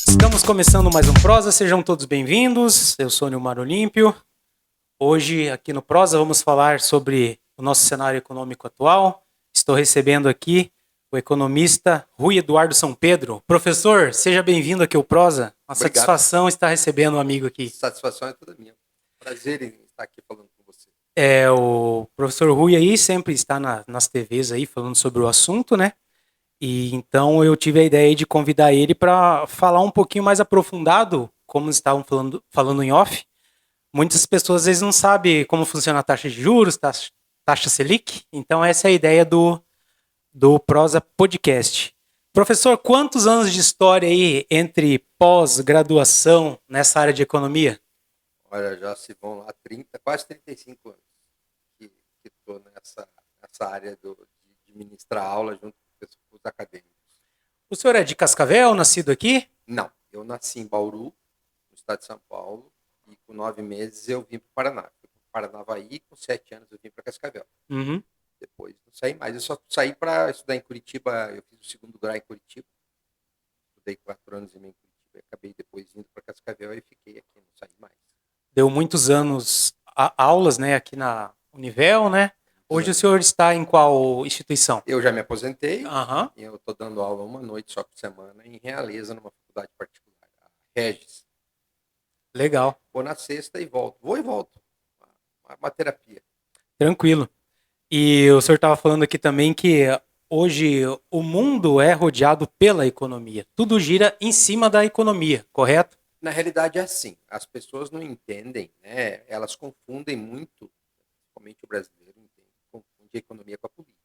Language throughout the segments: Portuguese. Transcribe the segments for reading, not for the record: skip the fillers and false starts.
Estamos começando mais um Prosa, sejam todos bem-vindos. Eu sou o Nilmar Olímpio. Hoje, aqui no Prosa, vamos falar sobre o nosso cenário econômico atual. Estou recebendo aqui o economista Rui Eduardo São Pedro. Professor, seja bem-vindo aqui ao Prosa. Uma Obrigado. Satisfação estar recebendo um amigo aqui. Satisfação é toda minha. Prazer em estar aqui falando com você. O professor Rui aí sempre está nas TVs aí falando sobre o assunto, né? E então eu tive a ideia de convidar ele para falar um pouquinho mais aprofundado, como estavam falando em off. Muitas pessoas às vezes não sabem como funciona a taxa de juros, taxa Selic. Então essa é a ideia do Prosa Podcast. Professor, quantos anos de história aí entre pós-graduação nessa área de economia? Olha, já se vão lá 30, quase 35 anos que estou nessa área de ministrar aula junto com os acadêmicos. O senhor é de Cascavel, nascido aqui? Não, eu nasci em Bauru, no estado de São Paulo, e com 9 meses eu vim para o Paraná. Fui para o Paranavaí, com 7 anos eu vim para Cascavel. Uhum. Depois não saí mais, eu só saí para estudar em Curitiba, eu fiz o segundo grau em Curitiba, estudei 4 anos e meio em Curitiba, acabei depois indo para Cascavel e fiquei aqui, não saí mais. Deu muitos anos aulas, né, aqui na Univel, né? Hoje o senhor está em qual instituição? Eu já me aposentei, Aham. e eu estou dando aula uma noite só por semana em Realeza, numa faculdade particular, a Regis. Legal. Vou na sexta e volto. Vou e volto. Uma terapia. Tranquilo. E o senhor estava falando aqui também que hoje o mundo é rodeado pela economia. Tudo gira em cima da economia, correto? Na realidade é assim, as pessoas não entendem, né? Elas confundem muito, principalmente o brasileiro, confunde a economia com a política.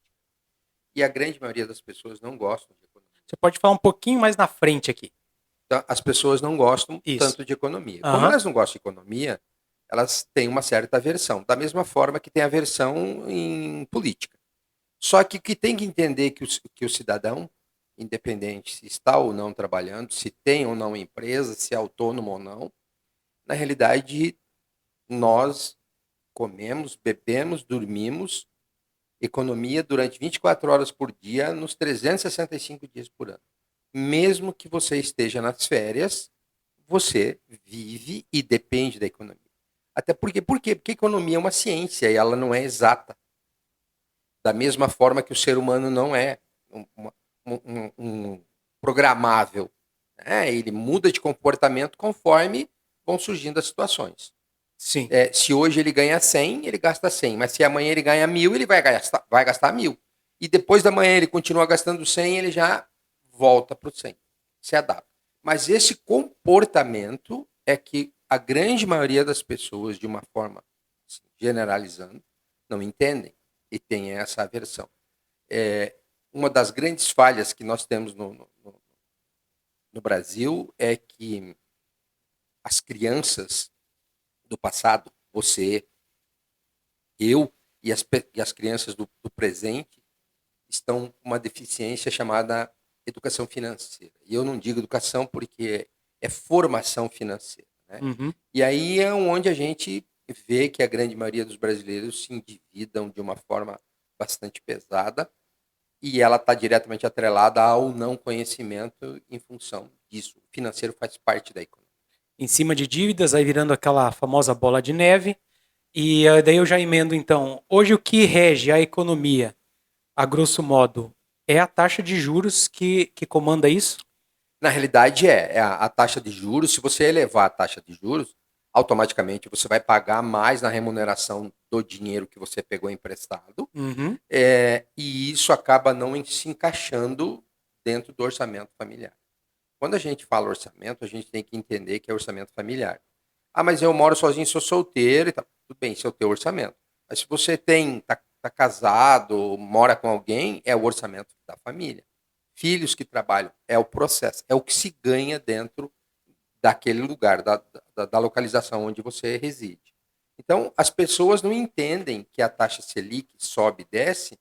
E a grande maioria das pessoas não gostam de economia. Você pode falar um pouquinho mais na frente aqui. Então, as pessoas não gostam Isso. tanto de economia. Aham. Como elas não gostam de economia, elas têm uma certa aversão. Da mesma forma que tem aversão em política. Só que o que tem que entender que o cidadão, independente se está ou não trabalhando, se tem ou não empresa, se é autônomo ou não, na realidade nós comemos, bebemos, dormimos, economia durante 24 horas por dia, nos 365 dias por ano. Mesmo que você esteja nas férias, você vive e depende da economia. Até porque, por quê? Porque a economia é uma ciência e ela não é exata. Da mesma forma que o ser humano não é um programável. Né? Ele muda de comportamento conforme vão surgindo as situações. Sim. Se hoje ele ganha 100, ele gasta 100. Mas se amanhã ele ganha 1.000, ele vai gastar 1.000. E depois da manhã ele continua gastando 100, ele já volta para o 100. Se adapta. Mas esse comportamento é que a grande maioria das pessoas, de uma forma assim, generalizando, não entendem e tem essa aversão. Uma das grandes falhas que nós temos no Brasil é que as crianças do passado, você, eu e as crianças do presente estão com uma deficiência chamada educação financeira. E eu não digo educação porque é formação financeira. Né? Uhum. E aí é onde a gente vê que a grande maioria dos brasileiros se endividam de uma forma bastante pesada e ela está diretamente atrelada ao não conhecimento em função disso. O financeiro faz parte da economia. Em cima de dívidas, aí virando aquela famosa bola de neve. E daí eu já emendo, então, hoje o que rege a economia, a grosso modo, é a taxa de juros que comanda isso? Na realidade é a taxa de juros. Se você elevar a taxa de juros, automaticamente você vai pagar mais na remuneração do dinheiro que você pegou emprestado. Uhum. E isso acaba não se encaixando dentro do orçamento familiar. Quando a gente fala orçamento, a gente tem que entender que é orçamento familiar. Ah, mas eu moro sozinho, sou solteiro e tal. Tudo bem, esse é o teu orçamento. Mas se você tá casado, mora com alguém, é o orçamento da família. Filhos que trabalham, é o processo, é o que se ganha dentro daquele lugar, da localização onde você reside. Então, as pessoas não entendem que a taxa Selic sobe e desce.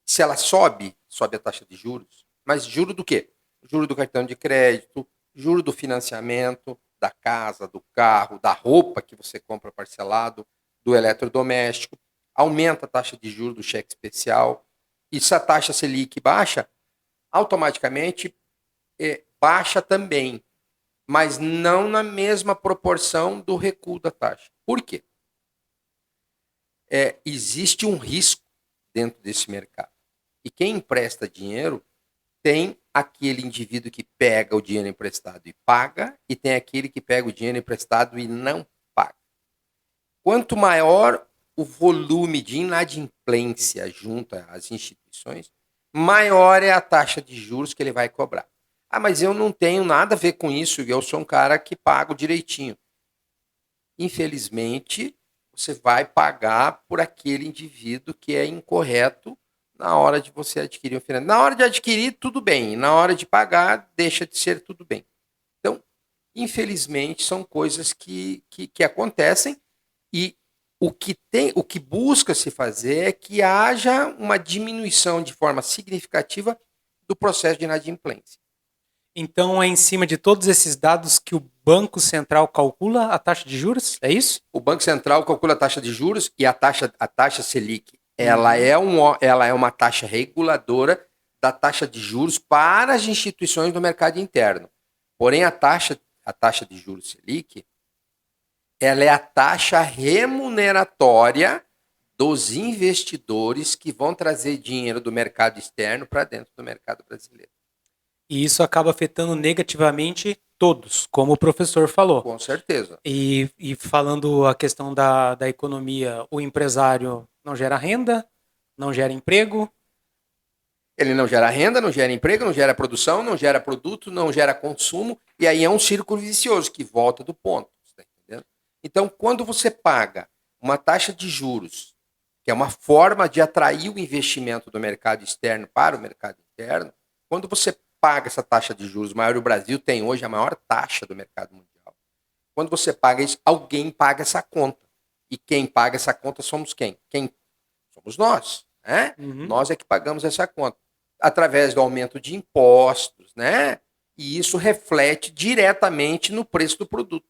Se ela sobe, sobe a taxa de juros. Mas juro do quê? Juro do cartão de crédito, juro do financiamento, da casa, do carro, da roupa que você compra parcelado, do eletrodoméstico. Aumenta a taxa de juros do cheque especial. E se a taxa Selic baixa, automaticamente baixa também, mas não na mesma proporção do recuo da taxa. Por quê? Existe um risco dentro desse mercado. E quem empresta dinheiro tem aquele indivíduo que pega o dinheiro emprestado e paga, e tem aquele que pega o dinheiro emprestado e não paga. Quanto maior o volume de inadimplência junto às instituições, maior é a taxa de juros que ele vai cobrar. Ah, mas eu não tenho nada a ver com isso, eu sou um cara que pago direitinho. Infelizmente, você vai pagar por aquele indivíduo que é incorreto na hora de você adquirir um financiamento. Na hora de adquirir, tudo bem. Na hora de pagar, deixa de ser tudo bem. Então, infelizmente, são coisas que acontecem e o que busca se fazer é que haja uma diminuição de forma significativa do processo de inadimplência. Então é em cima de todos esses dados que o Banco Central calcula a taxa de juros? É isso? O Banco Central calcula a taxa de juros e a taxa Selic, ela é uma taxa reguladora da taxa de juros para as instituições do mercado interno. Porém, a taxa de juros Selic, ela é a taxa remuneratória dos investidores que vão trazer dinheiro do mercado externo para dentro do mercado brasileiro. E isso acaba afetando negativamente todos, como o professor falou. Com certeza. E falando a questão da economia, o empresário não gera renda, não gera emprego. Ele não gera renda, não gera emprego, não gera produção, não gera produto, não gera consumo, e aí é um círculo vicioso que volta do ponto. Tá entendendo? Então, quando você paga uma taxa de juros, que é uma forma de atrair o investimento do mercado externo para o mercado interno, quando você paga essa taxa de juros maior, o Brasil tem hoje a maior taxa do mercado mundial. Quando você paga isso, alguém paga essa conta. E quem paga essa conta somos quem? Somos nós. Né? Uhum. Nós é que pagamos essa conta. Através do aumento de impostos, né? E isso reflete diretamente no preço do produto.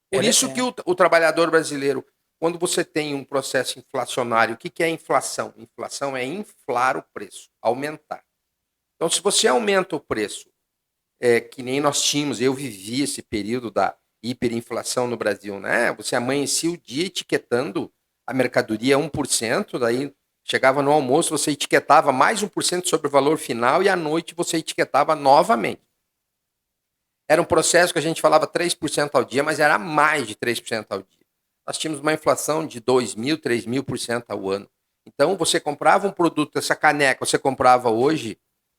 Por isso que o trabalhador brasileiro, quando você tem um processo inflacionário, o que é inflação? Inflação é inflar o preço, aumentar. Então, se você aumenta o preço, que nem nós tínhamos, eu vivi esse período da hiperinflação no Brasil, né? Você amanhecia o dia etiquetando a mercadoria 1%, daí chegava no almoço, você etiquetava mais 1% sobre o valor final e à noite você etiquetava novamente. Era um processo que a gente falava 3% ao dia, mas era mais de 3% ao dia. Nós tínhamos uma inflação de 2.000, 3.000% ao ano. Então, você comprava um produto, essa caneca, você comprava hoje,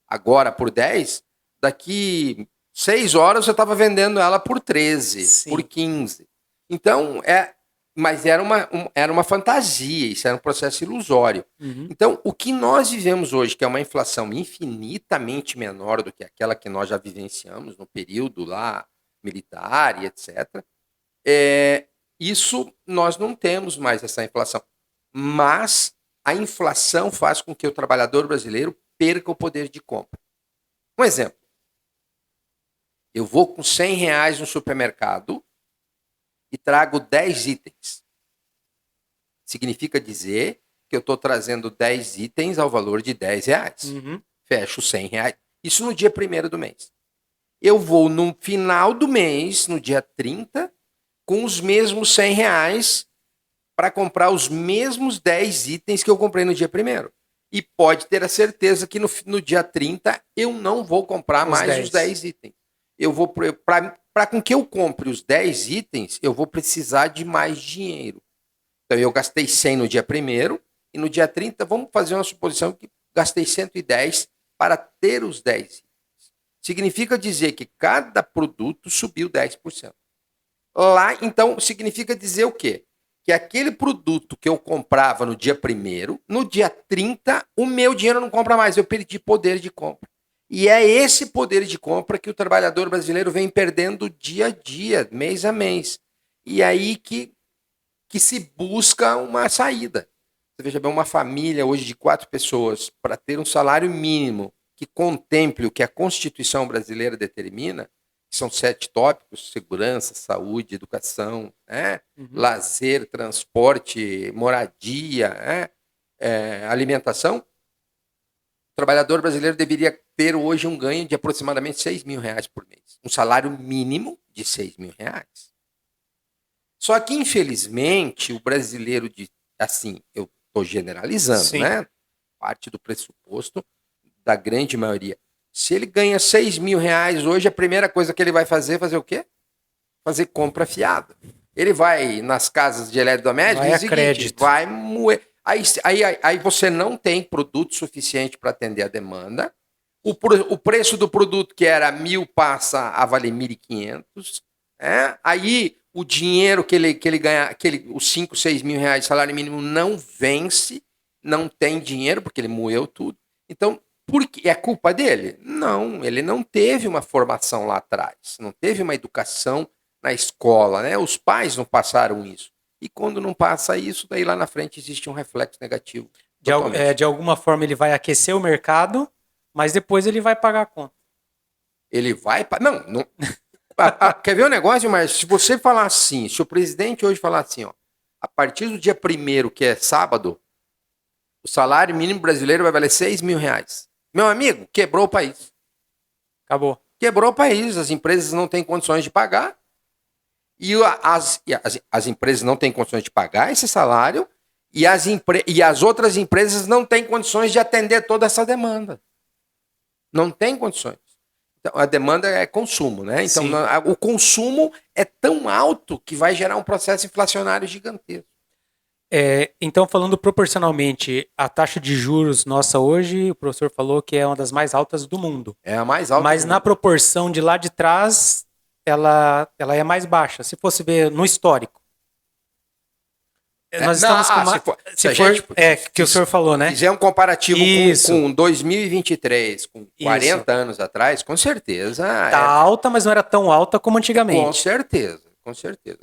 agora por 10, daqui 6 horas você estava vendendo ela por 13, Sim. por 15. Então, mas era uma fantasia, isso era um processo ilusório. Uhum. Então, o que nós vivemos hoje, que é uma inflação infinitamente menor do que aquela que nós já vivenciamos no período lá militar e etc., isso nós não temos mais essa inflação. Mas a inflação faz com que o trabalhador brasileiro perca o poder de compra. Um exemplo. Eu vou com R$100 no supermercado e trago 10 itens. Significa dizer que eu estou trazendo 10 itens ao valor de R$10. Uhum. Fecho R$100. Isso no dia 1º do mês. Eu vou no final do mês, no dia 30, com os mesmos R$100 para comprar os mesmos 10 itens que eu comprei no dia 1º. E pode ter a certeza que no dia 30 eu não vou comprar mais os 10 itens. Eu vou para com que eu compre os 10 itens, eu vou precisar de mais dinheiro. Então eu gastei 100 no dia 1º e no dia 30, vamos fazer uma suposição que gastei 110 para ter os 10 itens. Significa dizer que cada produto subiu 10%. Lá, então, significa dizer o quê? Que aquele produto que eu comprava no dia 1º, no dia 30, o meu dinheiro não compra mais, eu perdi poder de compra. E é esse poder de compra que o trabalhador brasileiro vem perdendo dia a dia, mês a mês. E aí que que se busca uma saída. Você veja bem, uma família hoje de 4 pessoas, para ter um salário mínimo que contemple o que a Constituição brasileira determina, que são 7 tópicos: segurança, saúde, educação, lazer, transporte, moradia, alimentação. O trabalhador brasileiro deveria ter hoje um ganho de aproximadamente R$6.000 por mês. Um salário mínimo de R$6.000. Só que, infelizmente, o brasileiro, assim, eu estou generalizando, Sim. né? Parte do pressuposto da grande maioria. Se ele ganha R$6.000 hoje, a primeira coisa que ele vai fazer o quê? Fazer compra fiada. Ele vai nas casas de eletrodomésticos e Vai a crédito. vai moer. Aí você não tem produto suficiente para atender a demanda. O preço do produto que era 1.000 passa a valer 1.500. Aí o dinheiro que ele ganha, os 5, 6 mil reais de salário mínimo não vence, não tem dinheiro, porque ele moeu tudo. Então, por que é culpa dele? Não, ele não teve uma formação lá atrás, não teve uma educação na escola, né? Os pais não passaram isso. E quando não passa isso, daí lá na frente existe um reflexo negativo. De alguma forma ele vai aquecer o mercado, mas depois ele vai pagar a conta. Ele vai... Não. Quer ver o negócio, mas se você falar assim, se o presidente hoje falar assim, ó, a partir do dia 1º, que é sábado, o salário mínimo brasileiro vai valer R$6.000. Meu amigo, quebrou o país. Acabou. Quebrou o país, as empresas não têm condições de pagar. E as empresas não têm condições de pagar esse salário e as outras empresas não têm condições de atender toda essa demanda. Não tem condições. Então, a demanda é consumo, né? Então, o consumo é tão alto que vai gerar um processo inflacionário gigantesco. Então, falando proporcionalmente, a taxa de juros nossa hoje, o professor falou que é uma das mais altas do mundo. É a mais alta. Mas na proporção de lá de trás, ela é mais baixa. Se fosse ver no histórico. Nós estamos com uma... que o senhor falou, né? Se fizer um comparativo com 2023, com 40 anos atrás, com certeza... Tá alta, mas não era tão alta como antigamente. Com certeza.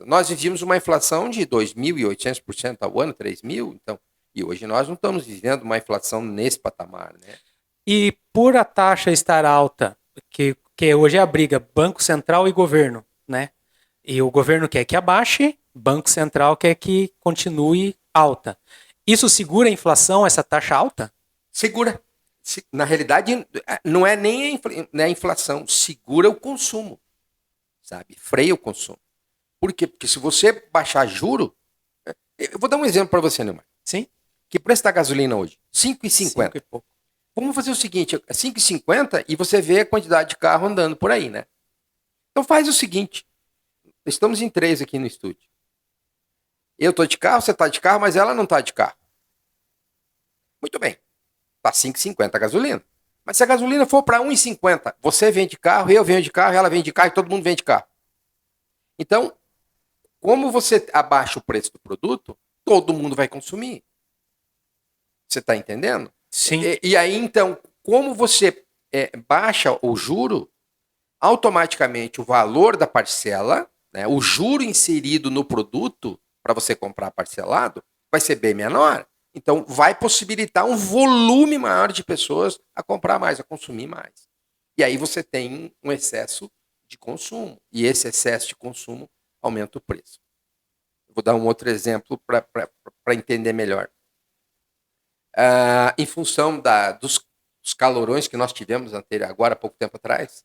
Nós vivíamos uma inflação de 2.800% ao ano, 3.000, então, e hoje nós não estamos vivendo uma inflação nesse patamar, né? E por a taxa estar alta, que hoje é a briga Banco Central e governo, né? E o governo quer que abaixe, Banco Central quer que continue alta. Isso segura a inflação, essa taxa alta? Segura. Na realidade, não é nem a inflação, segura o consumo, sabe? Freia o consumo. Por quê? Porque se você baixar juro... Eu vou dar um exemplo para você, Neymar. Sim. Que preço da gasolina hoje? R$5,50. 5 e pouco. Vamos fazer o seguinte, é R$5,50 e você vê a quantidade de carro andando por aí, né? Então faz o seguinte, estamos em 3 aqui no estúdio. Eu tô de carro, você tá de carro, mas ela não tá de carro. Muito bem, tá R$5,50 a gasolina. Mas se a gasolina for para R$1,50, você vem de carro, eu venho de carro, ela vem de carro e todo mundo vem de carro. Então, como você abaixa o preço do produto, todo mundo vai consumir. Você está entendendo? Sim. E aí, então, como você baixa o juro, automaticamente o valor da parcela, né, o juro inserido no produto para você comprar parcelado, vai ser bem menor. Então, vai possibilitar um volume maior de pessoas a comprar mais, a consumir mais. E aí você tem um excesso de consumo. E esse excesso de consumo aumenta o preço. Vou dar um outro exemplo para entender melhor. Em função dos calorões que nós tivemos agora há pouco tempo atrás,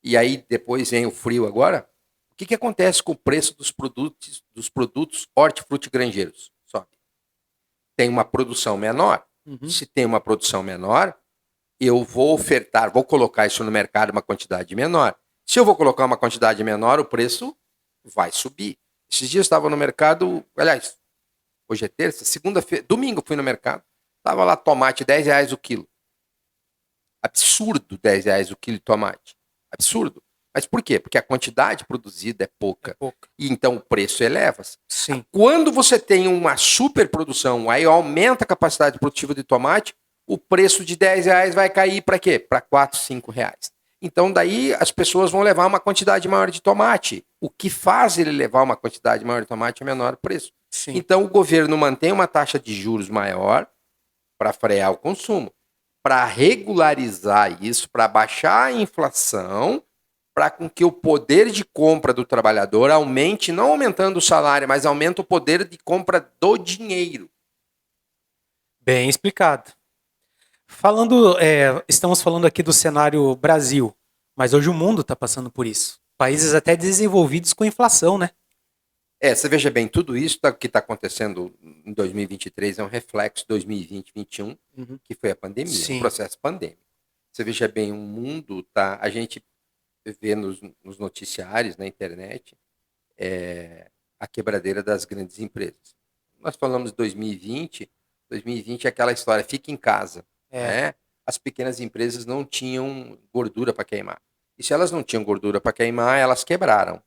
e aí depois vem o frio agora, o que acontece com o preço dos produtos hortifrutigranjeiros? Sobe. Tem uma produção menor. Uhum. Se tem uma produção menor, eu vou colocar isso no mercado uma quantidade menor. Se eu vou colocar uma quantidade menor, o preço vai subir. Esses dias eu estava no mercado, aliás, hoje é terça, segunda-feira, domingo fui no mercado, estava lá tomate R$10 o quilo. Absurdo R$10 o quilo de tomate. Absurdo. Mas por quê? Porque a quantidade produzida é pouca. E então o preço eleva-se. Sim. Quando você tem uma superprodução, aí aumenta a capacidade produtiva de tomate, o preço de R$10 vai cair para quê? Para R$4, R$5. Então daí as pessoas vão levar uma quantidade maior de tomate. O que faz ele levar uma quantidade maior de tomate é menor preço. Sim. Então, o governo mantém uma taxa de juros maior para frear o consumo, para regularizar isso, para baixar a inflação, para com que o poder de compra do trabalhador aumente, não aumentando o salário, mas aumenta o poder de compra do dinheiro. Bem explicado. Estamos falando aqui do cenário Brasil, mas hoje o mundo está passando por isso. Países até desenvolvidos com inflação, né? Você veja bem, tudo isso que está acontecendo em 2023 é um reflexo de 2020, 2021, Uhum. que foi a pandemia, Sim. um processo pandêmico. Você veja bem, o mundo tá, a gente vê nos noticiários, na internet, a quebradeira das grandes empresas. Nós falamos de 2020 é aquela história, fica em casa, né? As pequenas empresas não tinham gordura para queimar. E se elas não tinham gordura para queimar, elas quebraram,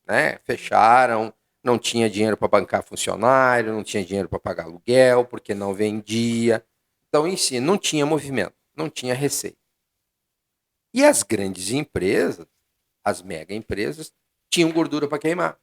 né? Fecharam, não tinha dinheiro para bancar funcionário, não tinha dinheiro para pagar aluguel, porque não vendia. Então, em si, não tinha movimento, não tinha receita. E as grandes empresas, as mega empresas, tinham gordura para queimar.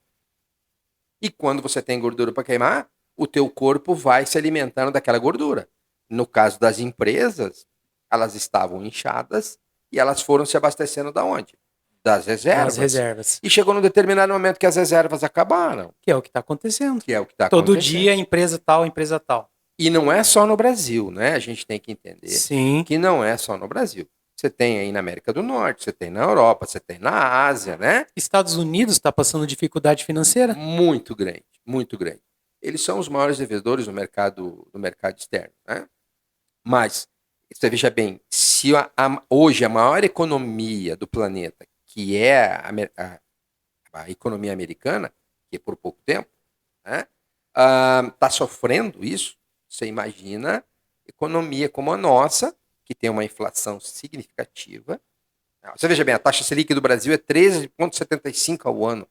E quando você tem gordura para queimar, o teu corpo vai se alimentando daquela gordura. No caso das empresas, elas estavam inchadas e elas foram se abastecendo da onde? Das reservas. Das reservas. E chegou num determinado momento que as reservas acabaram. Que é o que está acontecendo. Que é o que está Todo acontecendo. dia, empresa tal, empresa tal. E não é só no Brasil, né? A gente tem que entender Sim. que não é só no Brasil. Você tem aí na América do Norte, você tem na Europa, você tem na Ásia, né? Estados Unidos está passando dificuldade financeira? Muito grande, muito grande. Eles são os maiores devedores no mercado externo, né? Mas, você veja bem, se hoje a maior economia do planeta, que é a economia americana, que é por pouco tempo, né, está sofrendo isso, você imagina economia como a nossa, que tem uma inflação significativa. Você veja bem, a taxa Selic do Brasil é 13,75 ao ano.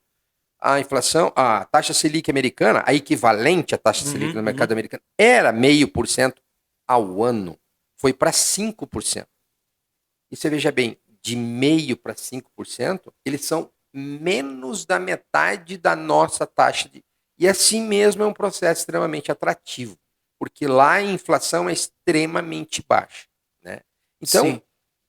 A inflação, a taxa Selic americana, a equivalente à taxa Selic no mercado americano, era 0,5% ao ano. Foi para 5%. E você veja bem, de 0,5% para 5%, eles são menos da metade da nossa taxa de... E assim mesmo é um processo extremamente atrativo, porque lá a inflação é extremamente baixa, né? Então, Sim.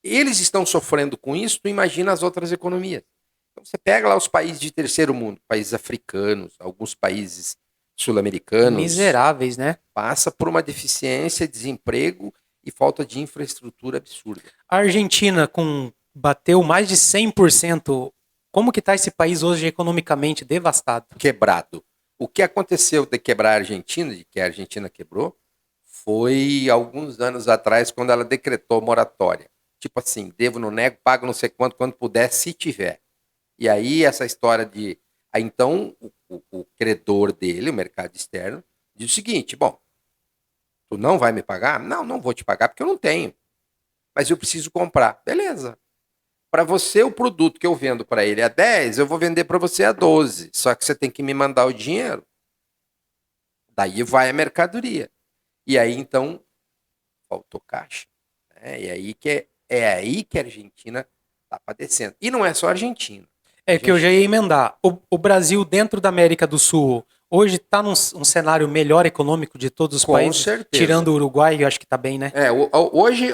eles estão sofrendo com isso, tu imagina as outras economias. Então, você pega lá os países de terceiro mundo, países africanos, alguns países sul-americanos. Miseráveis, né? Passa por uma deficiência, desemprego e falta de infraestrutura absurda. A Argentina bateu mais de 100%. Como que está esse país hoje economicamente devastado? Quebrado. O que aconteceu de quebrar a Argentina, de que a Argentina quebrou, foi alguns anos atrás, quando ela decretou moratória. Tipo assim, devo, não nego, pago não sei quanto, quando puder, se tiver. E aí essa história de... Aí, então, o credor dele, o mercado externo, diz o seguinte, bom, tu não vai me pagar? Não, não vou te pagar porque eu não tenho. Mas eu preciso comprar. Beleza. Para você, o produto que eu vendo para ele é 10, eu vou vender para você a 12. Só que você tem que me mandar o dinheiro. Daí vai a mercadoria. E aí, então, faltou caixa. Né? E aí é aí que a Argentina está padecendo. E não é só a Argentina. Que eu já ia emendar. O Brasil, dentro da América do Sul, hoje está num cenário melhor econômico de todos os países? Com certeza. Tirando o Uruguai, eu acho que está bem, né?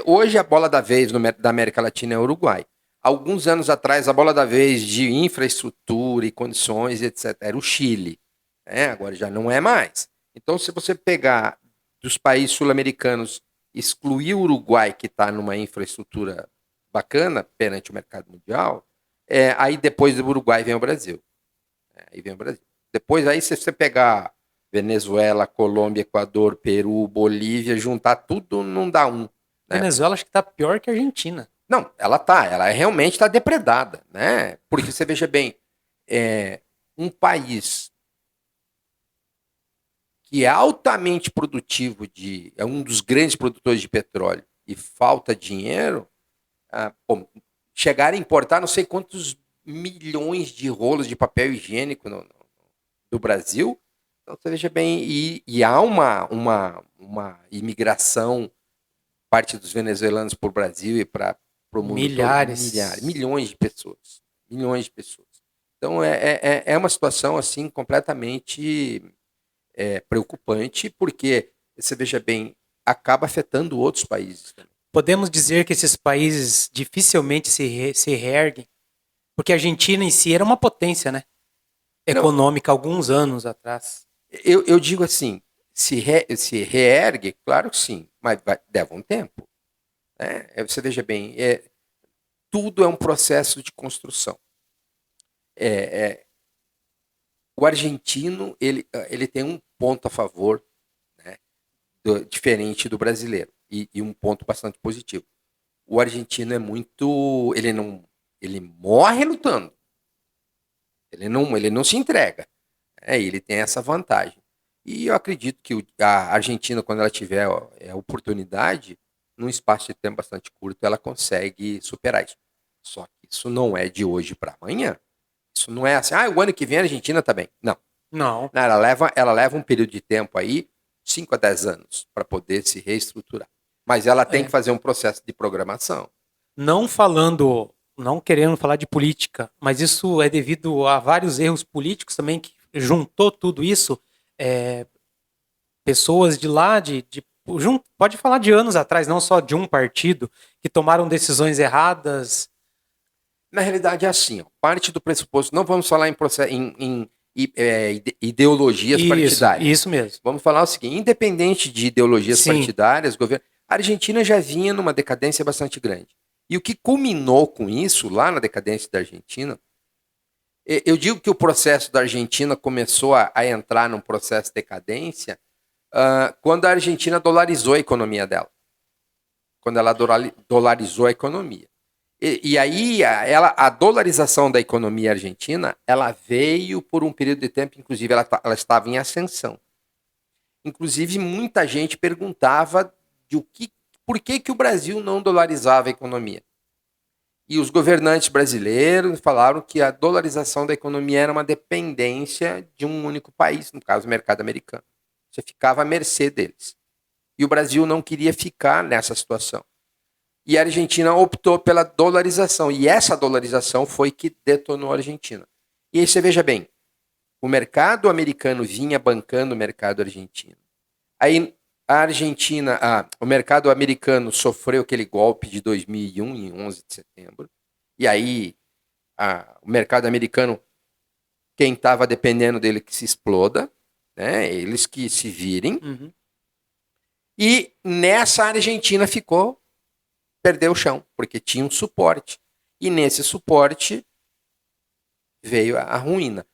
Hoje a bola da vez da América Latina é o Uruguai. Alguns anos atrás, a bola da vez de infraestrutura e condições, etc., era o Chile. Né? Agora já não é mais. Então, se você pegar dos países sul-americanos, excluir o Uruguai, que está numa infraestrutura bacana perante o mercado mundial, aí depois do Uruguai vem o Brasil. Aí vem o Brasil. Depois, aí, se você pegar Venezuela, Colômbia, Equador, Peru, Bolívia, juntar tudo, não dá um. Né? Venezuela acho que está pior que a Argentina. Não, ela realmente está depredada, né? Porque você veja bem, um país que é altamente produtivo, é um dos grandes produtores de petróleo e falta dinheiro, chegar a importar não sei quantos milhões de rolos de papel higiênico do Brasil. Então você veja bem, e há uma imigração, parte dos venezuelanos para o Brasil e para o mundo todo. Milhões de pessoas. Então é uma situação assim completamente preocupante, porque você veja bem, acaba afetando outros países também. Podemos dizer que esses países dificilmente se reerguem, porque a Argentina em si era uma potência, né? Não, Econômica alguns anos atrás. eu digo assim, se reergue, claro que sim, mas leva um tempo. Né? Você veja bem, tudo é um processo de construção. O argentino ele tem um ponto a favor, né, diferente do brasileiro, e um ponto bastante positivo. O argentino é muito, ele morre lutando, ele não se entrega, ele tem essa vantagem. E eu acredito que a Argentina, quando ela tiver a oportunidade, num espaço de tempo bastante curto, ela consegue superar isso. Só que isso não é de hoje para amanhã. Isso não é assim, o ano que vem a Argentina tá bem. Não. Não. Não, ela leva um período de tempo aí, 5 a 10 anos, para poder se reestruturar. Mas ela tem que fazer um processo de programação. Não querendo falar de política, mas isso é devido a vários erros políticos também que juntou tudo isso. Pessoas de lá, pode falar de anos atrás, não só de um partido, que tomaram decisões erradas. Na realidade é assim, ó, parte do pressuposto, não vamos falar em ideologias partidárias. Isso mesmo. Vamos falar o seguinte, independente de ideologias partidárias, a Argentina já vinha numa decadência bastante grande. E o que culminou com isso, lá na decadência da Argentina, eu digo que o processo da Argentina começou a entrar num processo de decadência quando a Argentina dolarizou a economia dela. Quando ela dolarizou a economia. E aí, a dolarização da economia argentina, ela veio por um período de tempo, inclusive ela estava em ascensão. Inclusive, muita gente perguntava por que o Brasil não dolarizava a economia. E os governantes brasileiros falaram que a dolarização da economia era uma dependência de um único país, no caso, o mercado americano. Você ficava à mercê deles. E o Brasil não queria ficar nessa situação. E a Argentina optou pela dolarização. E essa dolarização foi que detonou a Argentina. E aí você veja bem, o mercado americano vinha bancando o mercado argentino. Aí a Argentina, o mercado americano sofreu aquele golpe de 2001, em 11 de setembro. E aí o mercado americano, quem estava dependendo dele que se exploda, né? Eles que se virem. Uhum. E nessa a Argentina perdeu o chão, porque tinha um suporte. E nesse suporte veio a ruína.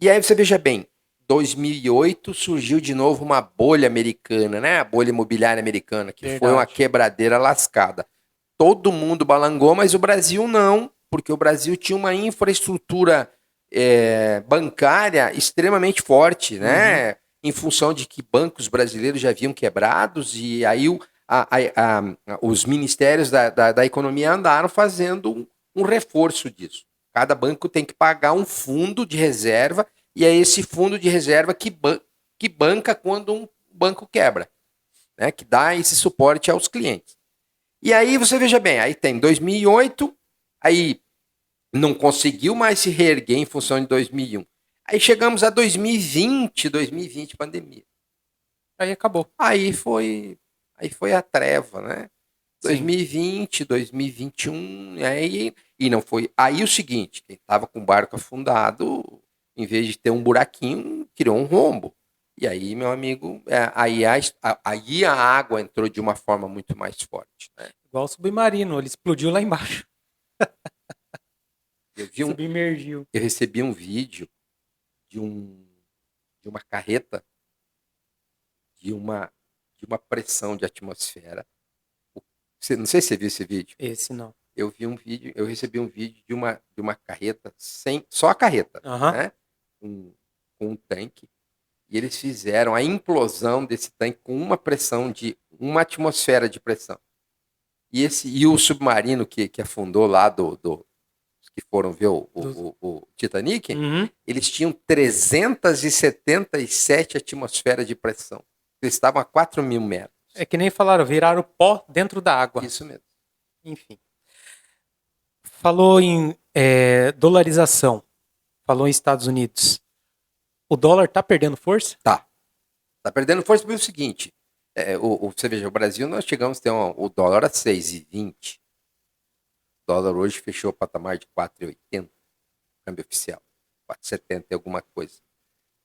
E aí você veja bem, 2008 surgiu de novo uma bolha americana, né? A bolha imobiliária americana, que Verdade. foi uma quebradeira lascada. Todo mundo balangou, mas o Brasil não, porque o Brasil tinha uma infraestrutura bancária extremamente forte, né? Em função de que bancos brasileiros já haviam quebrados, e aí os ministérios da economia andaram fazendo um reforço disso. Cada banco tem que pagar um fundo de reserva, e é esse fundo de reserva que banca quando um banco quebra, né? Que dá esse suporte aos clientes. E aí você veja bem, aí tem 2008, aí não conseguiu mais se reerguer em função de 2001. Aí chegamos a 2020 pandemia. Aí acabou. Aí foi a treva, né? Sim. 2020, 2021, e não foi. Aí o seguinte, quem estava com o barco afundado, em vez de ter um buraquinho, criou um rombo. E aí, meu amigo, aí a água entrou de uma forma muito mais forte. Né? Igual o submarino, ele explodiu lá embaixo. Submergiu. Eu recebi um vídeo de uma carreta de uma pressão de atmosfera. Não sei se você viu esse vídeo. Esse não. Eu recebi um vídeo de uma carreta só a carreta, né? Com um tanque. E eles fizeram a implosão desse tanque com uma pressão de uma atmosfera de pressão. E o submarino que afundou lá que foram ver o Titanic, eles tinham 377 atmosferas de pressão. Eles estavam a 4.000 metros. É que nem falaram, viraram pó dentro da água. Isso mesmo. Enfim. Falou em dolarização. falou em Estados Unidos. O dólar tá perdendo força? Tá perdendo força pelo seguinte, você veja, o Brasil nós chegamos a ter o dólar a 6,20. O dólar hoje fechou o patamar de 4,80, câmbio oficial, 4,70 e alguma coisa.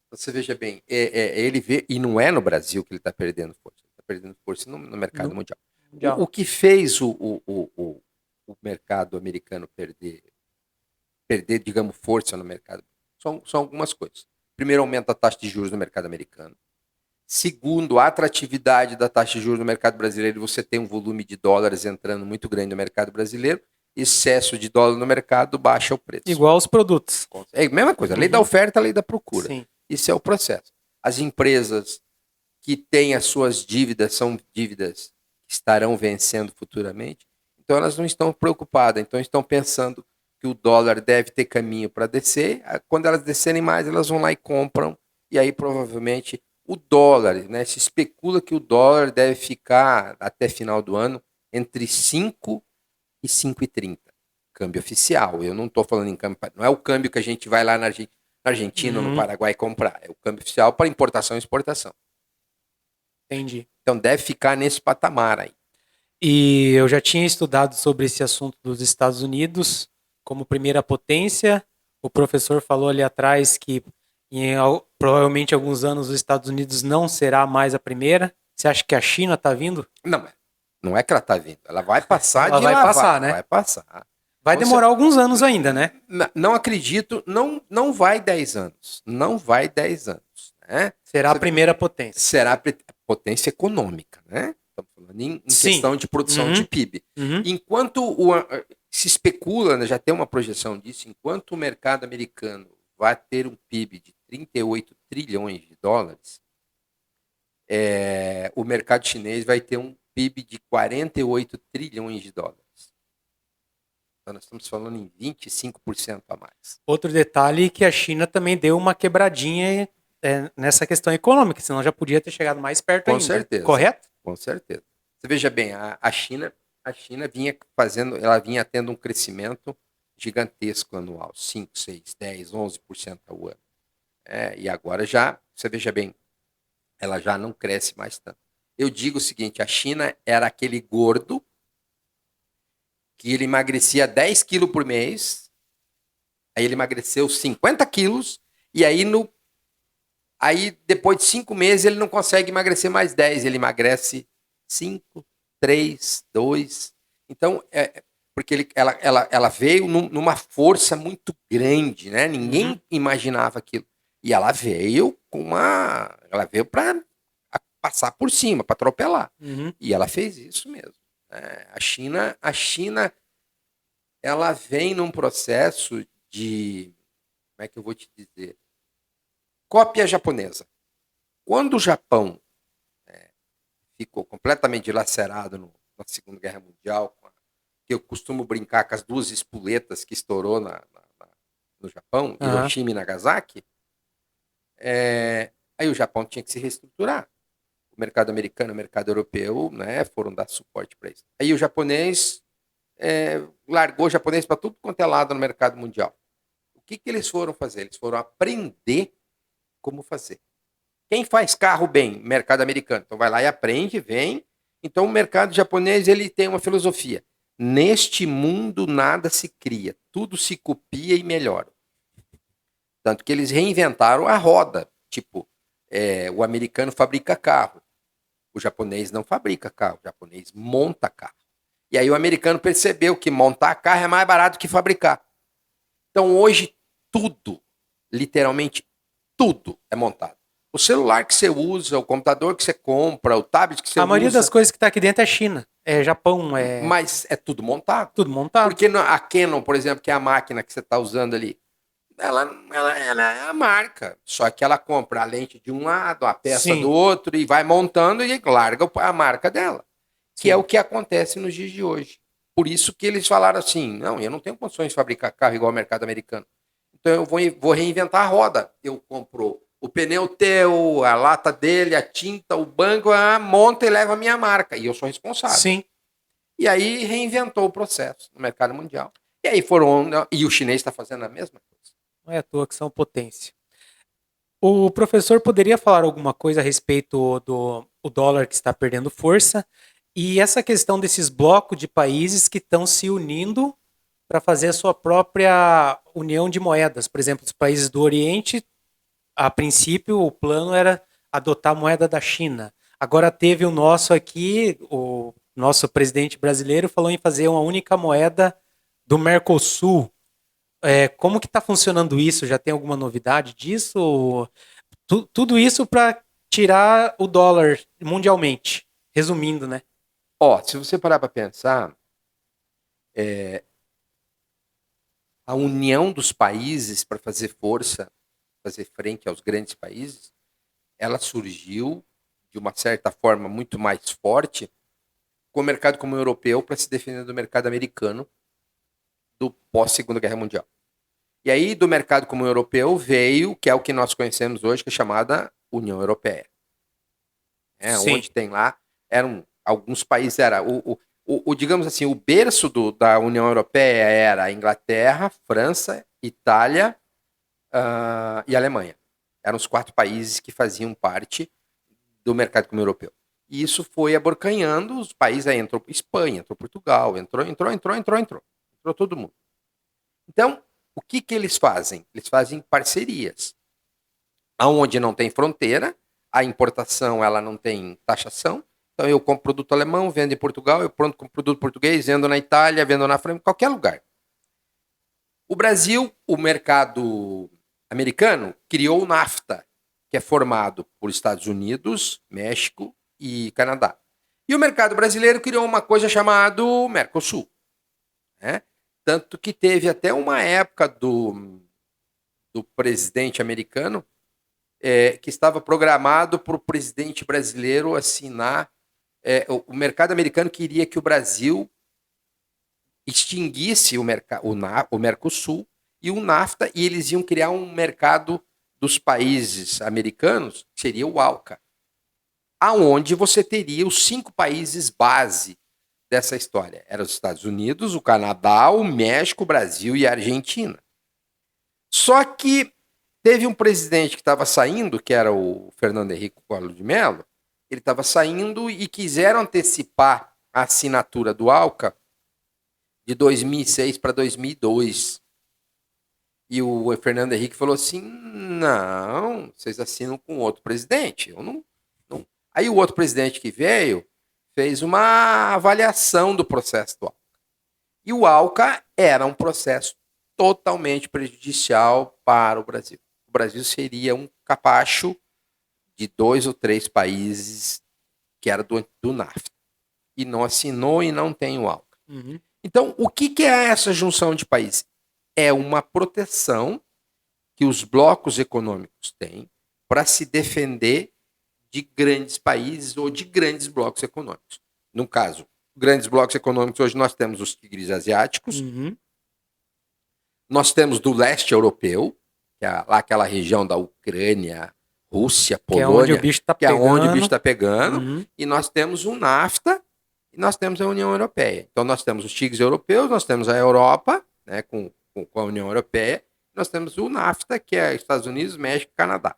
Então, você veja bem, ele vê, e não é no Brasil que ele está perdendo força, ele está perdendo força no mercado mundial. O que fez o mercado americano perder, digamos, força no mercado são algumas coisas. Primeiro, aumenta a taxa de juros no mercado americano. Segundo, a atratividade da taxa de juros no mercado brasileiro, você tem um volume de dólares entrando muito grande no mercado brasileiro, excesso de dólar no mercado baixa o preço. Igual os produtos. É a mesma coisa, lei da oferta, lei da procura. Sim. Isso é o processo. As empresas que têm as suas dívidas são dívidas que estarão vencendo futuramente, então elas não estão preocupadas, então estão pensando que o dólar deve ter caminho para descer, quando elas descerem mais, elas vão lá e compram, e aí provavelmente o dólar, né, se especula que o dólar deve ficar até final do ano entre 5 e 5,30, câmbio oficial. Eu não estou falando em câmbio, não é o câmbio que a gente vai lá na Argentina ou no Paraguai comprar, é o câmbio oficial para importação e exportação. Entendi. Então deve ficar nesse patamar aí. E eu já tinha estudado sobre esse assunto dos Estados Unidos como primeira potência. O professor falou ali atrás que provavelmente alguns anos os Estados Unidos não será mais a primeira. Você acha que a China está vindo? Não é que ela está vindo. Ela vai passar ela de vai lavar. passar, né? Vai passar. Vai demorar alguns anos ainda, né? Não acredito, não vai 10 anos. Não vai 10 anos. Né? Será a primeira potência. Será a potência econômica, né? Estamos falando em questão de produção de PIB. Enquanto se especula, né, já tem uma projeção disso, enquanto o mercado americano vai ter um PIB de 38 trilhões de dólares, o mercado chinês vai ter um PIB de 48 trilhões de dólares. Então nós estamos falando em 25% a mais. Outro detalhe é que a China também deu uma quebradinha nessa questão econômica, senão já podia ter chegado mais perto ainda. Com certeza. Correto? Com certeza. Você veja bem, a China ela vinha tendo um crescimento gigantesco anual, 5, 6, 10, 11% ao ano. E agora você veja bem, ela já não cresce mais tanto. Eu digo o seguinte, a China era aquele gordo que ele emagrecia 10 quilos por mês, aí ele emagreceu 50 quilos, e aí depois de 5 meses ele não consegue emagrecer mais 10, ele emagrece 5, 3, 2. Então, porque ela veio numa força muito grande, né? Ninguém imaginava aquilo. E ela veio ela veio para passar por cima, para atropelar. E ela fez isso mesmo. A China, ela vem num processo de, como é que eu vou te dizer, cópia japonesa. Quando o Japão ficou completamente dilacerado na Segunda Guerra Mundial, que eu costumo brincar com as 2 espoletas que estourou no Japão, Hiroshima e Nagasaki, aí o Japão tinha que se reestruturar. O mercado americano e o mercado europeu, né, foram dar suporte para isso. Aí o japonês largou o japonês para tudo quanto é lado no mercado mundial. O que eles foram fazer? Eles foram aprender como fazer. Quem faz carro bem? Mercado americano. Então vai lá e aprende, vem. Então o mercado japonês ele tem uma filosofia. Neste mundo nada se cria, tudo se copia e melhora. Tanto que eles reinventaram a roda. Tipo, o americano fabrica carro. O japonês não fabrica carro, o japonês monta carro. E aí o americano percebeu que montar carro é mais barato que fabricar. Então hoje tudo, literalmente tudo é montado. O celular que você usa, o computador que você compra, o tablet que você usa... A maioria das coisas que está aqui dentro é China, é Japão, Mas é tudo montado. Tudo montado. Porque a Canon, por exemplo, que é a máquina que você está usando ali, ela é a marca. Só que ela compra a lente de um lado, a peça do outro, e vai montando e larga a marca dela. Que é o que acontece nos dias de hoje. Por isso que eles falaram assim, não, eu não tenho condições de fabricar carro igual ao mercado americano. Então eu vou reinventar a roda. Eu compro o pneu teu, a lata dele, a tinta, o banco, monta e leva a minha marca. E eu sou responsável. Sim. E aí reinventou o processo no mercado mundial. E aí e o chinês está fazendo a mesma coisa. Não é à toa que são potência. O professor poderia falar alguma coisa a respeito do o dólar que está perdendo força e essa questão desses blocos de países que estão se unindo para fazer a sua própria união de moedas. Por exemplo, os países do Oriente, a princípio, o plano era adotar a moeda da China. Agora teve o nosso aqui, o nosso presidente brasileiro falou em fazer uma única moeda do Mercosul. Como que está funcionando isso? Já tem alguma novidade disso? Tudo isso para tirar o dólar mundialmente. Resumindo, né? Ó, se você parar para pensar, a união dos países para fazer força, fazer frente aos grandes países, ela surgiu de uma certa forma muito mais forte com o mercado comum europeu para se defender do mercado americano do pós-Segunda Guerra Mundial. E aí do mercado comum europeu veio, que é o que nós conhecemos hoje, que é chamada União Europeia. Sim. Onde tem lá, eram alguns países, digamos assim, o berço da União Europeia era a Inglaterra, França, Itália e Alemanha. Eram os 4 países que faziam parte do mercado comum europeu. E isso foi aborcanhando os países, aí entrou Espanha, entrou Portugal, entrou todo mundo. Então, o que eles fazem? Eles fazem parcerias. Aonde não tem fronteira, a importação ela não tem taxação. Então eu compro produto alemão, vendo em Portugal, eu pronto com produto português, vendo na Itália, vendo na França, em qualquer lugar. O Brasil, o mercado americano, criou o NAFTA, que é formado por Estados Unidos, México e Canadá. E o mercado brasileiro criou uma coisa chamada Mercosul. Né? Tanto que teve até uma época do presidente americano que estava programado para o presidente brasileiro assinar. O mercado americano queria que o Brasil extinguisse o Mercosul e o NAFTA, e eles iam criar um mercado dos países americanos, que seria o ALCA, aonde você teria os 5 países base dessa história. Eram os Estados Unidos, o Canadá, o México, o Brasil e a Argentina. Só que teve um presidente que estava saindo, que era o Fernando Henrique Collor de Mello, ele estava saindo e quiseram antecipar a assinatura do ALCA de 2006 para 2002. E o Fernando Henrique falou assim, não, vocês assinam com outro presidente. Eu não. Aí o outro presidente que veio fez uma avaliação do processo do ALCA. E o ALCA era um processo totalmente prejudicial para o Brasil. O Brasil seria um capacho de 2 ou 3 países que era do NAFTA. E não assinou e não tem o ALCA. Uhum. Então, o que é essa junção de países? É uma proteção que os blocos econômicos têm para se defender de grandes países ou de grandes blocos econômicos. No caso, grandes blocos econômicos, hoje nós temos os tigres asiáticos, nós temos do leste europeu, que é lá aquela região da Ucrânia, Rússia, Polônia, que é onde o bicho está pegando. É onde o bicho está pegando, e nós temos o NAFTA e nós temos a União Europeia. Então nós temos os tigres europeus, nós temos a Europa, né, com a União Europeia, nós temos o NAFTA, que é Estados Unidos, México e Canadá.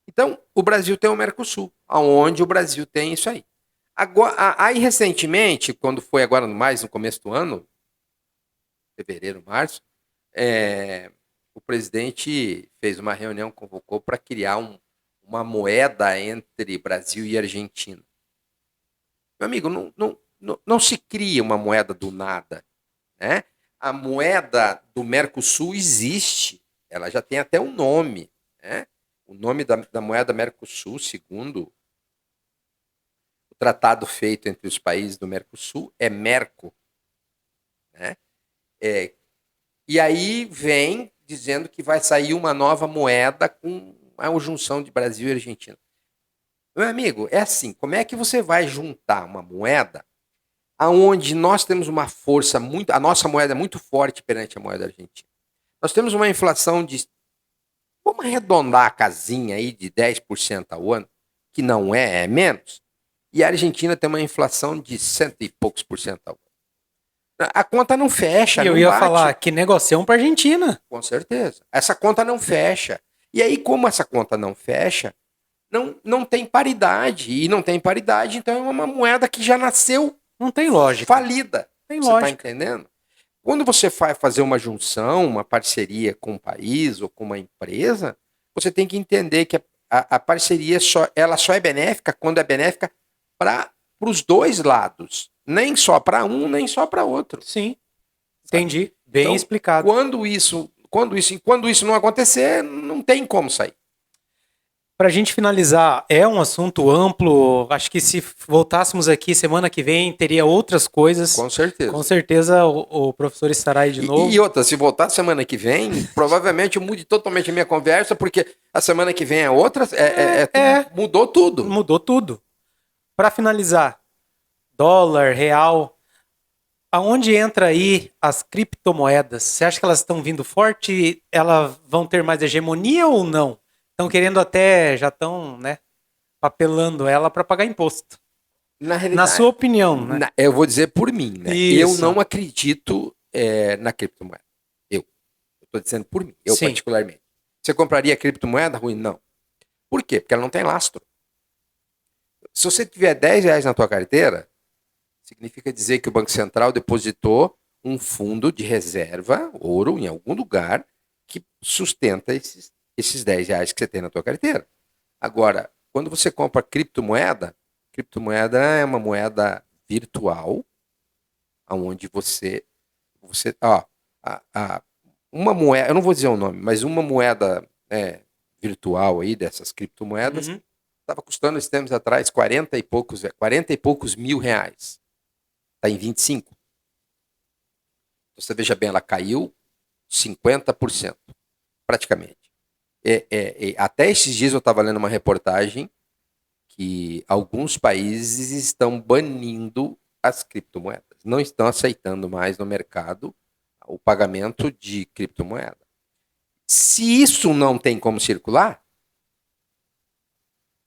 Então, o Brasil tem o Mercosul, onde o Brasil tem isso aí. Agora, aí, recentemente, quando foi agora mais no começo do ano, fevereiro, março, o presidente fez uma reunião, convocou para criar uma moeda entre Brasil e Argentina. Meu amigo, não se cria uma moeda do nada. Né? A moeda do Mercosul existe, ela já tem até um nome, né? O nome da moeda Mercosul, segundo o tratado feito entre os países do Mercosul, é Merco. Né? E aí vem dizendo que vai sair uma nova moeda com a junção de Brasil e Argentina. Meu amigo, é assim, como é que você vai juntar uma moeda aonde nós temos uma força muito... A nossa moeda é muito forte perante a moeda argentina. Nós temos uma inflação de... Vamos arredondar a casinha aí de 10% ao ano, que não é menos. E a Argentina tem uma inflação de 100 e poucos por cento ao ano. A conta não fecha, E eu não ia bate. falar que negocião para Argentina. Com certeza. Essa conta não fecha. E aí, como essa conta não fecha, não tem paridade. E não tem paridade, então é uma moeda que já nasceu Não tem lógica. falida. Tem Você está lógica. entendendo? Quando você vai fazer uma junção, uma parceria com um país ou com uma empresa, você tem que entender que a parceria ela só é benéfica quando é benéfica para os dois lados. Nem só para um, nem só para outro. Sim, Sabe? entendi. Bem Então, explicado. quando isso não acontecer, não tem como sair. Para a gente finalizar, é um assunto amplo. Acho que se voltássemos aqui semana que vem, teria outras coisas. Com certeza. Com certeza o professor estará aí de novo. E outra, se voltar semana que vem, provavelmente eu mude totalmente a minha conversa, porque a semana que vem é outra, mudou tudo. Mudou tudo. Para finalizar, dólar, real, aonde entra aí as criptomoedas? Você acha que elas estão vindo forte? Elas vão ter mais hegemonia ou não? Estão querendo até, já estão, né, papelando ela para pagar imposto. Na realidade, Na sua opinião, né? eu vou dizer por mim, né? Isso. Eu não acredito na criptomoeda. Eu estou dizendo por mim, eu Sim. particularmente. Você compraria criptomoeda, Rui? Não. Por quê? Porque ela não tem lastro. Se você tiver R$10 na tua carteira, significa dizer que o Banco Central depositou um fundo de reserva, ouro, em algum lugar, que sustenta esses R$10 que você tem na tua carteira. Agora, quando você compra criptomoeda é uma moeda virtual, onde uma moeda, eu não vou dizer o nome, mas uma moeda virtual aí dessas criptomoedas estava custando esses tempos atrás 40 e poucos mil reais. Está em 25. Você veja bem, ela caiu 50%, praticamente. Até esses dias eu estava lendo uma reportagem que alguns países estão banindo as criptomoedas. Não estão aceitando mais no mercado o pagamento de criptomoeda. Se isso não tem como circular,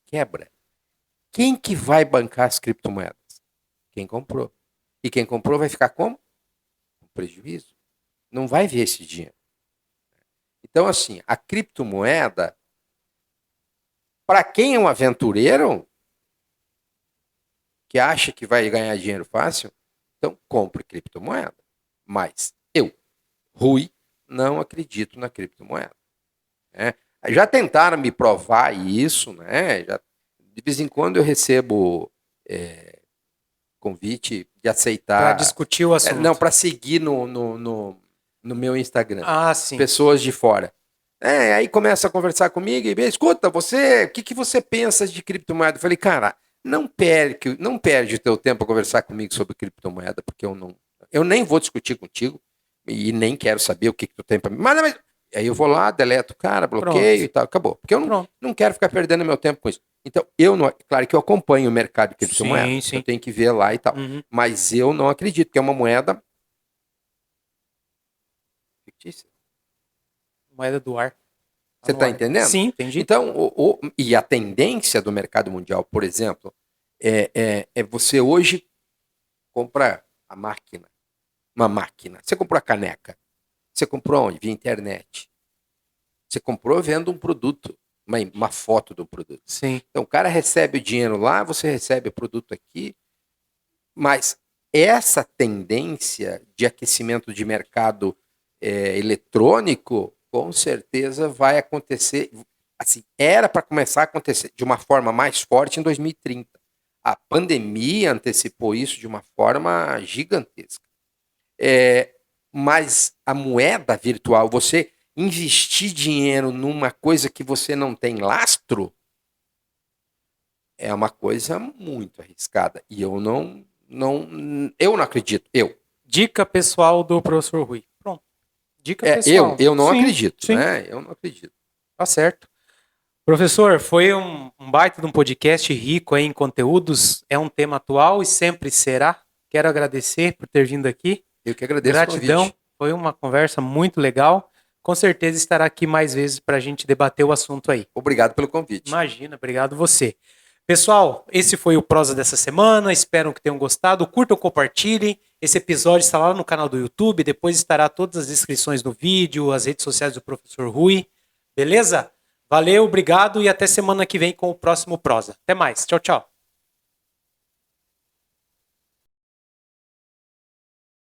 quebra. Quem que vai bancar as criptomoedas? Quem comprou. E quem comprou vai ficar como? Com prejuízo. Não vai ver esse dinheiro. Então, assim, a criptomoeda, para quem é um aventureiro, que acha que vai ganhar dinheiro fácil, então compre criptomoeda. Mas eu, Rui, não acredito na criptomoeda. Né? Já tentaram me provar isso, né? De vez em quando eu recebo convite de aceitar. Para discutir o assunto. Não, para seguir no meu Instagram. Ah, sim. Pessoas de fora. Aí começa a conversar comigo e escuta, o que você pensa de criptomoeda? Eu falei, cara, não perde o teu tempo a conversar comigo sobre criptomoeda, porque eu nem vou discutir contigo e nem quero saber o que tu tem para mim. Mas aí eu vou lá, deleto o cara, bloqueio e tal, acabou. Porque eu não quero ficar perdendo meu tempo com isso. Então, claro que eu acompanho o mercado de criptomoeda, Sim. eu tenho que ver lá e tal. Mas eu não acredito que é uma moeda fictícia. Moeda do ar. Você está entendendo? Sim, entendi. Então, e a tendência do mercado mundial, por exemplo, é você hoje comprar uma máquina. Você comprou a caneca. Você comprou onde? Via internet. Você comprou vendo um produto, uma foto do produto. Sim. Então, o cara recebe o dinheiro lá, você recebe o produto aqui. Mas essa tendência de aquecimento de mercado eletrônico, com certeza vai acontecer, assim, era para começar a acontecer de uma forma mais forte em 2030. A pandemia antecipou isso de uma forma gigantesca. Mas a moeda virtual, você investir dinheiro numa coisa que você não tem lastro, é uma coisa muito arriscada. E eu não acredito. Dica pessoal do professor Rui. Pronto. Dica pessoal. Eu não acredito, sim. né? Eu não acredito. Tá certo. Professor, foi um baita de um podcast rico aí em conteúdos. É um tema atual e sempre será. Quero agradecer por ter vindo aqui. Eu que agradeço o convite. Gratidão. Foi uma conversa muito legal. Com certeza estará aqui mais vezes para a gente debater o assunto aí. Obrigado pelo convite. Imagina, obrigado você. Pessoal, esse foi o Prosa dessa semana. Espero que tenham gostado. Curtam, compartilhem. Esse episódio está lá no canal do YouTube. Depois estará todas as descrições no vídeo, as redes sociais do professor Rui. Beleza? Valeu, obrigado e até semana que vem com o próximo Prosa. Até mais. Tchau, tchau.